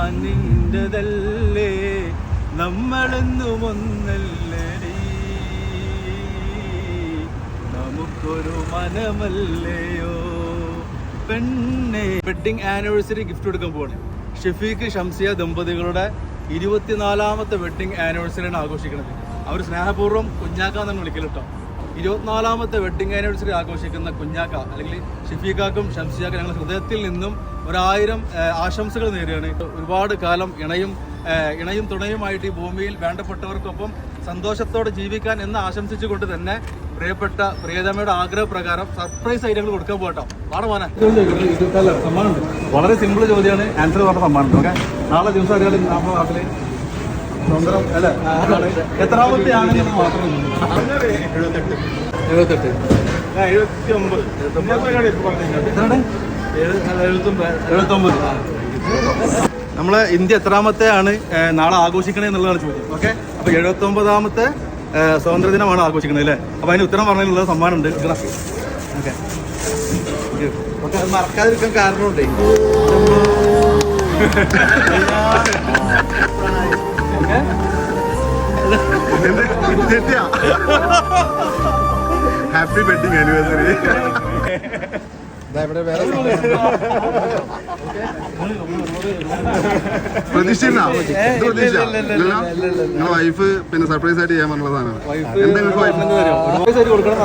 ഞാൻ നിന്റെതല്ലേ, നമ്മളെന്നും ഒന്നല്ലേടി, നമുക്കൊരു മനമല്ലയോ പെണ്ണെ. വെഡിങ് ആനിവേഴ്സറി ഗിഫ്റ്റ് കൊടുക്കാൻ പോവാണ്. ഷെഫീഖ് ഷംസിയ ദമ്പതികളുടെ 24ാമത്തെ വെഡിങ് ആനിവേഴ്സറിയാണ് ആഘോഷിക്കുന്നത്. അവർ സ്നേഹപൂർവ്വം കുഞ്ഞാക്ക എന്നാണ് വിളിക്കൽ കേട്ടോ. 24ാമത്തെ വെഡിങ് ആനിവേഴ്സറി ആഘോഷിക്കുന്ന കുഞ്ഞാക്ക അല്ലെങ്കിൽ ഷെഫീഖാക്കും ഷംസിയാക്കും ഞങ്ങൾ ഹൃദയത്തിൽ നിന്നും 1000 ആശംസകൾ നേരുകയാണ്. ഒരുപാട് കാലം ഇണയും തുണയുമായിട്ട് ഈ ഭൂമിയിൽ വേണ്ടപ്പെട്ടവർക്കൊപ്പം സന്തോഷത്തോടെ ജീവിക്കാൻ എന്ന് ആശംസിച്ചുകൊണ്ട് തന്നെ പ്രിയപ്പെട്ട പ്രിയതമയുടെ ആഗ്രഹപ്രകാരം സർപ്രൈസ് ഐറ്റങ്ങൾ കൊടുക്കാൻ പോകട്ടോ. പാടമാന സമ്മാനമുണ്ട്. വളരെ സിമ്പിൾ ചോദ്യമാണ്, ആൻസർ പറഞ്ഞ സമ്മാനമുണ്ട്. ഓക്കെ, നാളെ ദിവസം അറിയാതെ നമ്മുടെ നാട്ടില് സ്വന്തം അല്ല എത്രാമത്തെ ആണെന്ന് മാത്രം 78 79. നമ്മളെ ഇന്ത്യ എത്രാമത്തെ ആണ് നാളെ ആഘോഷിക്കണേ എന്നുള്ളതാണ് ചോദ്യം. ഓക്കെ, അപ്പൊ 79ാമത്തെ സ്വാതന്ത്ര്യദിനമാണ് ആഘോഷിക്കുന്നത് അല്ലേ? അപ്പൊ അതിന് ഉത്തരം പറഞ്ഞതിനുള്ള സമ്മാനം ഉണ്ട്. ഓക്കെ ഓക്കെ, അത് മറക്കാതിരിക്കാൻ കാരണമുണ്ട്. Happy wedding anniversary. പ്രതീക്ഷ നിങ്ങളുടെ വൈഫ് പിന്നെ സർപ്രൈസ് ആയിട്ട് ചെയ്യാൻ പറഞ്ഞതാണ്. സർപ്രൈസ് ആയിട്ട് കൊടുക്കണം.